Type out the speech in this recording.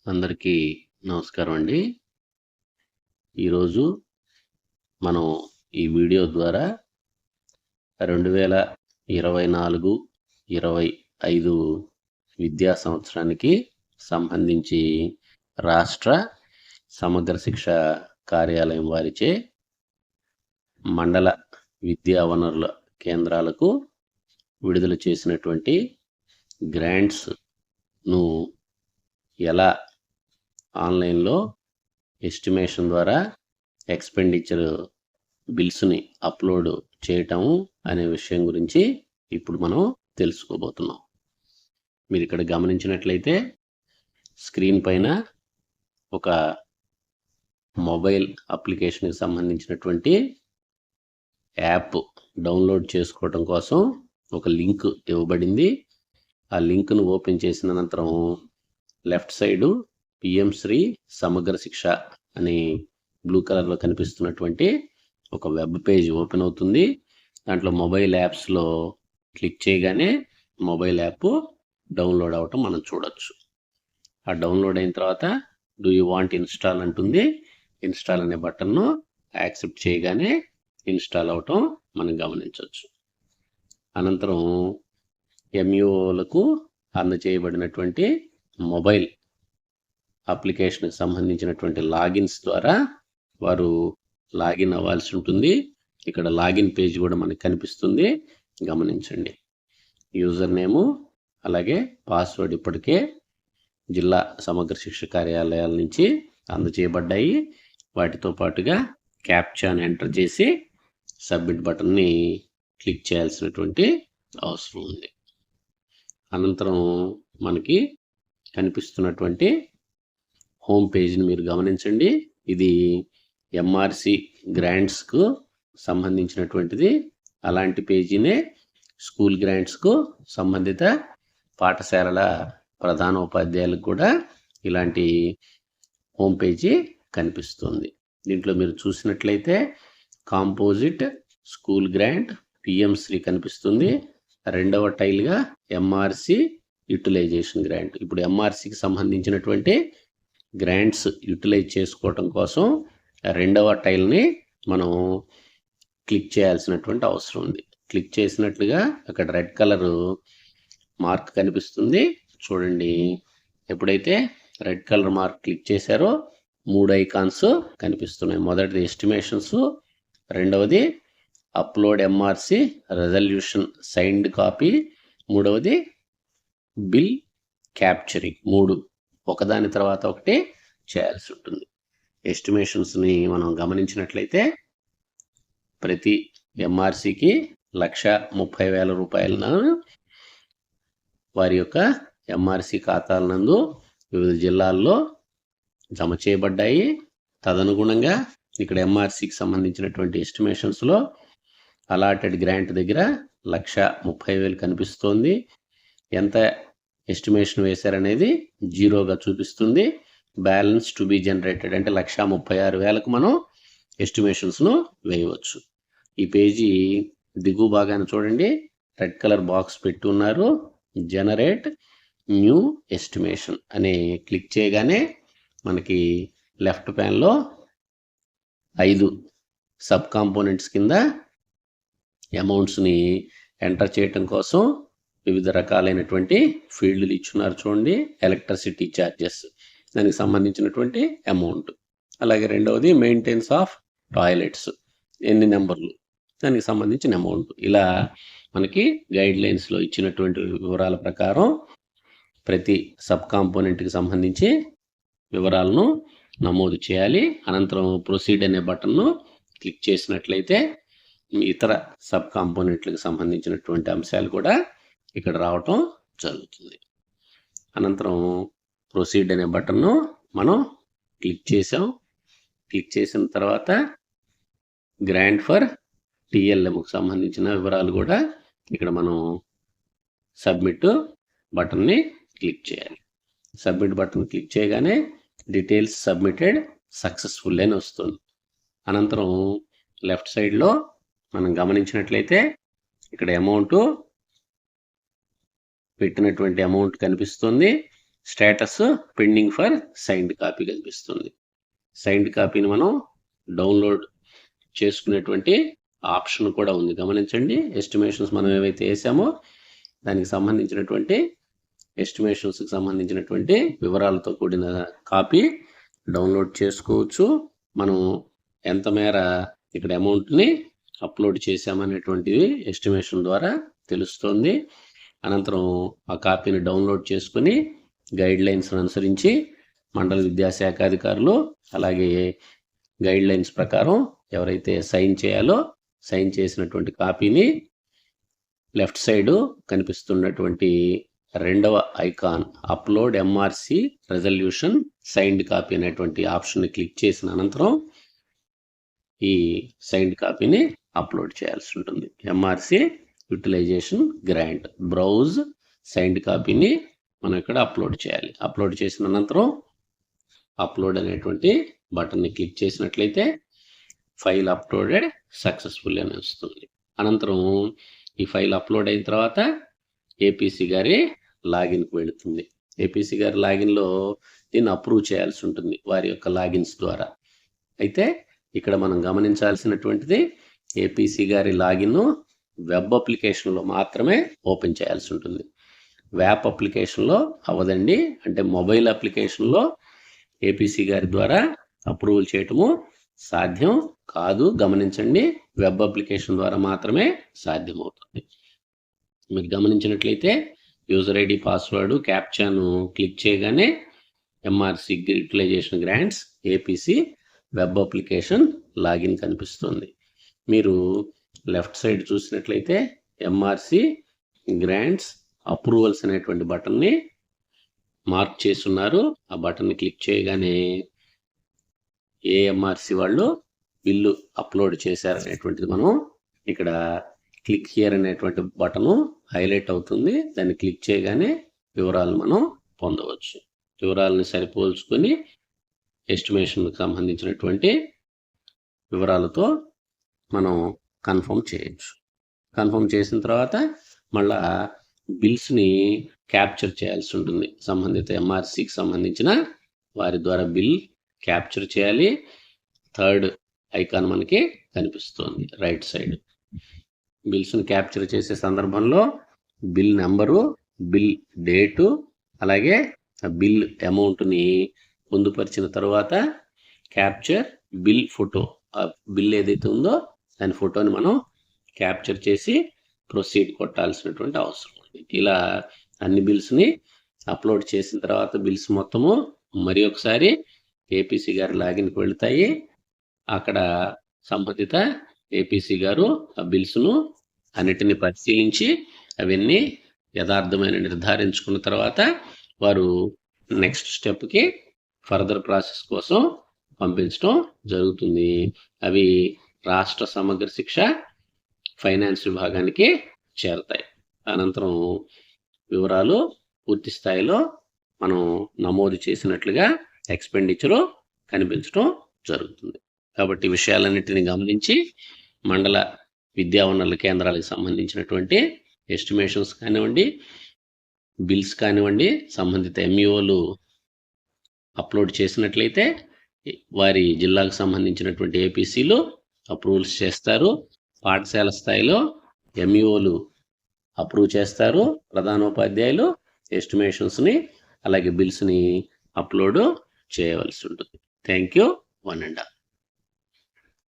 అందరికీ నమస్కారం అండి. ఈరోజు మనం ఈ వీడియో ద్వారా 2024-25 విద్యా సంవత్సరానికి సంబంధించి రాష్ట్ర సమగ్ర శిక్ష కార్యాలయం వారిచే మండల విద్యా వనరుల కేంద్రాలకు విడుదల చేసినటువంటి గ్రాంట్స్ను ఎలా ఆన్లైన్లో ఎస్టిమేషన్ ద్వారా ఎక్స్పెండిచర్ బిల్స్ని అప్లోడ్ చేయటం అనే విషయం గురించి ఇప్పుడు మనం తెలుసుకోబోతున్నాం. మీరు ఇక్కడ గమనించినట్లయితే స్క్రీన్ పైన ఒక మొబైల్ అప్లికేషన్కి సంబంధించినటువంటి యాప్ డౌన్లోడ్ చేసుకోవడం కోసం ఒక లింక్ ఇవ్వబడింది. ఆ లింక్ను ఓపెన్ చేసిన అనంతరం లెఫ్ట్ సైడు పిఎం శ్రీ సమగ్ర శిక్ష అని బ్లూ కలర్లో కనిపిస్తున్నటువంటి ఒక వెబ్ పేజ్ ఓపెన్ అవుతుంది. దాంట్లో మొబైల్ యాప్స్లో క్లిక్ చేయగానే మొబైల్ యాప్ డౌన్లోడ్ అవటం మనం చూడొచ్చు. ఆ డౌన్లోడ్ అయిన తర్వాత డూ యూ వాంట్ ఇన్స్టాల్ అంటుంది. ఇన్స్టాల్ అనే బటన్ను యాక్సెప్ట్ చేయగానే ఇన్స్టాల్ అవటం మనం గమనించవచ్చు. అనంతరం ఎంయూఓలకు అందజేయబడినటువంటి మొబైల్ అప్లికేషన్కి సంబంధించినటువంటి లాగిన్స్ ద్వారా వారు లాగిన్ అవ్వాల్సి ఉంటుంది. ఇక్కడ లాగిన్ పేజ్ కూడా మనకు కనిపిస్తుంది, గమనించండి. యూజర్ నేము అలాగే పాస్వర్డ్ ఇప్పటికే జిల్లా సమగ్ర శిక్ష కార్యాలయాల నుంచి అందజేయబడ్డాయి. వాటితో పాటుగా క్యాప్చాని ఎంటర్ చేసి సబ్మిట్ బటన్ని క్లిక్ చేయాల్సినటువంటి అవసరం ఉంది. అనంతరం మనకి కనిపిస్తున్నటువంటి హోమ్ పేజ్ని మీరు గమనించండి. ఇది ఎంఆర్సి గ్రాంట్స్కు సంబంధించినటువంటిది. అలాంటి పేజీనే స్కూల్ గ్రాంట్స్కు సంబంధిత పాఠశాలల ప్రధానోపాధ్యాయులకు కూడా ఇలాంటి హోమ్ పేజీ కనిపిస్తుంది. దీంట్లో మీరు చూసినట్లయితే composite school grant PM Shri కనిపిస్తుంది. రెండవ టైల్గా ఎంఆర్సి యూటిలైజేషన్ గ్రాంట్. ఇప్పుడు ఎంఆర్సికి సంబంధించినటువంటి గ్రాంట్స్ యూటిలైజ్ చేసుకోవటం కోసం రెండవ టైల్ని మనం క్లిక్ చేయాల్సినటువంటి అవసరం ఉంది. క్లిక్ చేసినట్లుగా అక్కడ రెడ్ కలర్ మార్క్ కనిపిస్తుంది చూడండి. ఎప్పుడైతే రెడ్ కలర్ మార్క్ క్లిక్ చేశారో 3 ఐకాన్స్ కనిపిస్తున్నాయి. మొదటిది ఎస్టిమేషన్స్, రెండవది upload MRC resolution signed copy, మూడవది బిల్ క్యాప్చరింగ్. 3 ఒకదాని తర్వాత ఒకటి చేయాల్సి ఉంటుంది. ఎస్టిమేషన్స్ని మనం గమనించినట్లయితే ప్రతి ఎంఆర్సికి 1,30,000 రూపాయలను వారి యొక్క ఎంఆర్సి ఖాతాల నందు వివిధ జిల్లాల్లో జమ చేయబడ్డాయి. తదనుగుణంగా ఇక్కడ ఎంఆర్సికి సంబంధించినటువంటి ఎస్టిమేషన్స్లో అలాటెడ్ గ్రాంట్ దగ్గర 1,30,000 కనిపిస్తోంది. ఎంత ఎస్టిమేషన్ వేశారనేది 0గా చూపిస్తుంది. బ్యాలెన్స్ టు బి జనరేటెడ్ అంటే 1,36,000కు మనం ఎస్టిమేషన్స్ను వేయవచ్చు. ఈ పేజీ దిగువ భాగాన్ని చూడండి, రెడ్ కలర్ బాక్స్ పెట్టి ఉన్నారు. జనరేట్ న్యూ ఎస్టిమేషన్ అని క్లిక్ చేయగానే మనకి లెఫ్ట్ ప్యాన్లో 5 సబ్ కాంపోనెంట్స్ కింద అమౌంట్స్ని ఎంటర్ చేయటం కోసం వివిధ రకాలైనటువంటి ఫీల్డ్లు ఇచ్చున్నారు చూడండి. ఎలక్ట్రిసిటీ ఛార్జెస్ దానికి సంబంధించినటువంటి అమౌంట్, అలాగే రెండవది మెయింటెనెన్స్ ఆఫ్ టాయిలెట్స్ ఎన్ని నెంబర్లు దానికి సంబంధించిన అమౌంట్. ఇలా మనకి గైడ్ లైన్స్లో ఇచ్చినటువంటి వివరాల ప్రకారం ప్రతి సబ్ కాంపోనెంట్కి సంబంధించి వివరాలను నమోదు చేయాలి. అనంతరం ప్రొసీడ్ అనే బటన్ను క్లిక్ చేసినట్లయితే ఇతర సబ్ కాంపోనెంట్లకు సంబంధించినటువంటి అంశాలు కూడా ఇక్కడ రావటం జరుగుతుంది. అనంతరం ప్రొసీడ్ అనే బటన్ను మనం క్లిక్ చేసాం. క్లిక్ చేసిన తర్వాత గ్రాంట్ ఫర్ టిఎల్ఎంకు సంబంధించిన వివరాలు కూడా ఇక్కడ మనం సబ్మిట్ బటన్ని క్లిక్ చేయాలి. సబ్మిట్ బటన్ క్లిక్ చేయగానే డీటెయిల్స్ సబ్మిటెడ్ సక్సెస్ఫుల్ అని వస్తుంది. అనంతరం లెఫ్ట్ సైడ్లో మనం గమనించినట్లయితే ఇక్కడ అమౌంట్ పెట్టినటువంటి అమౌంట్ కనిపిస్తుంది. Status pending for signed copy కనిపిస్తుంది. సైన్డ్ కాపీని మనం డౌన్లోడ్ చేసుకునేటువంటి ఆప్షన్ కూడా ఉంది. గమనించండి, ఎస్టిమేషన్స్ మనం ఏవైతే వేసామో దానికి సంబంధించినటువంటి ఎస్టిమేషన్స్కి సంబంధించినటువంటి వివరాలతో కూడిన కాపీ డౌన్లోడ్ చేసుకోవచ్చు. మనం ఎంత మేర ఇక్కడ అమౌంట్ని అప్లోడ్ చేశామనేటువంటిది ఎస్టిమేషన్ ద్వారా తెలుస్తుంది. అనంతరం ఆ కాపీని డౌన్లోడ్ చేసుకుని గైడ్ లైన్స్ అనుసరించి మండల విద్యాశాఖ అధికారులు అలాగే గైడ్ లైన్స్ ప్రకారం ఎవరైతే సైన్ చేయాలో సైన్ చేసినటువంటి కాపీని లెఫ్ట్ సైడ్ కనిపిస్తున్నటువంటి రెండవ icon upload MRC resolution signed copy అనేటువంటి ఆప్షన్ని క్లిక్ చేసిన అనంతరం ఈ సైన్డ్ కాపీని అప్లోడ్ చేయాల్సి ఉంటుంది. MRC utilization grant browse signed కాపీని మనం ఇక్కడ అప్లోడ్ చేయాలి. అప్లోడ్ చేసిన అనంతరం అప్లోడ్ అనేటువంటి బటన్ని క్లిక్ చేసినట్లయితే ఫైల్ అప్లోడెడ్ సక్సెస్ఫుల్ అని వస్తుంది. అనంతరం ఈ ఫైల్ అప్లోడ్ అయిన తర్వాత ఏపీసీ గారి లాగిన్కి వెళుతుంది. ఏపీసీ గారి లాగిన్లో దీన్ని అప్రూవ్ చేయాల్సి ఉంటుంది వారి యొక్క లాగిన్స్ ద్వారా. అయితే ఇక్కడ మనం గమనించాల్సినటువంటిది ఏపీసీ గారి లాగిన్ వెబ్ అప్లికేషన్లో మాత్రమే ఓపెన్ చేయాల్సి ఉంటుంది. వ్యాప్ అప్లికేషన్లో అవ్వదండి. అంటే మొబైల్ అప్లికేషన్లో ఏపీసీ గారి ద్వారా అప్రూవల్ చేయటము సాధ్యం కాదు. గమనించండి, వెబ్ అప్లికేషన్ ద్వారా మాత్రమే సాధ్యమవుతుంది. మీరు గమనించినట్లయితే యూజర్ ఐడి పాస్వర్డ్ క్యాప్చాను క్లిక్ చేయగానే MRC utilization grants APC web application login కనిపిస్తుంది. మీరు లెఫ్ట్ సైడ్ చూసినట్లయితే ఎంఆర్సి గ్రాంట్స్ అప్రూవల్స్ అనేటువంటి బటన్ని మార్క్ చేస్తున్నారు. ఆ బటన్ని క్లిక్ చేయగానే ఏ ఎంఆర్సి వాళ్ళు బిల్లు అప్లోడ్ చేశారనేటువంటిది మనం ఇక్కడ క్లిక్ హియర్ అనేటువంటి బటను హైలైట్ అవుతుంది. దాన్ని క్లిక్ చేయగానే వివరాలు మనం పొందవచ్చు. వివరాలను సరిపోల్చుకొని ఎస్టిమేషన్కి సంబంధించినటువంటి వివరాలతో మనం కన్ఫర్మ్ చేయొచ్చు. కన్ఫర్మ్ చేసిన తర్వాత మళ్ళా బిల్స్ని క్యాప్చర్ చేయాల్సి ఉంటుంది. సంబంధిత ఎంఆర్సికి సంబంధించిన వారి ద్వారా బిల్ క్యాప్చర్ చేయాలి. థర్డ్ ఐకాన్ మనకి కనిపిస్తుంది రైట్ సైడ్. బిల్స్ని క్యాప్చర్ చేసే సందర్భంలో బిల్ నెంబరు, బిల్ డేటు, అలాగే బిల్ అమౌంట్ని పొందుపరిచిన తర్వాత క్యాప్చర్ బిల్ ఫోటో, ఆ బిల్ ఏదైతే ఉందో దాని ఫోటోని మనం క్యాప్చర్ చేసి ప్రొసీడ్ కొట్టాల్సినటువంటి అవసరం ఉంది. ఇలా అన్ని బిల్స్ని అప్లోడ్ చేసిన తర్వాత బిల్స్ మొత్తము మరి ఒకసారి ఏపీసీ గారి లాగిన్కి వెళ్తాయి. అక్కడ సంబంధిత ఏపీసీ గారు ఆ బిల్స్ను అన్నిటిని పరిశీలించి అవన్నీ యథార్థమైన నిర్ధారించుకున్న తర్వాత వారు నెక్స్ట్ స్టెప్కి ఫర్దర్ ప్రాసెస్ కోసం పంపించడం జరుగుతుంది. అవి రాష్ట్ర సమగ్ర శిక్ష ఫైనాన్స్ విభాగానికి చేరతాయి. అనంతరం వివరాలు పూర్తి స్థాయిలో మనం నమోదు చేసినట్లుగా ఎక్స్పెండిచరు కనిపించడం జరుగుతుంది. కాబట్టి విషయాలన్నింటినీ గమనించి మండల విద్యా వనరుల కేంద్రాలకు సంబంధించినటువంటి ఎస్టిమేషన్స్ కానివ్వండి, బిల్స్ కానివ్వండి, సంబంధిత ఎంఈఓలు అప్లోడ్ చేసినట్లయితే వారి జిల్లాకు సంబంధించినటువంటి ఏపీసీలు అప్రూవల్స్ చేస్తారు. పాఠశాల స్థాయిలో ఎంఈఓలు అప్రూవ్ చేస్తారు. ప్రధానోపాధ్యాయులు ఎస్టిమేషన్స్ని అలాగే బిల్స్ని అప్లోడ్ చేయవలసి ఉంటుంది. Thank you. 1 and all.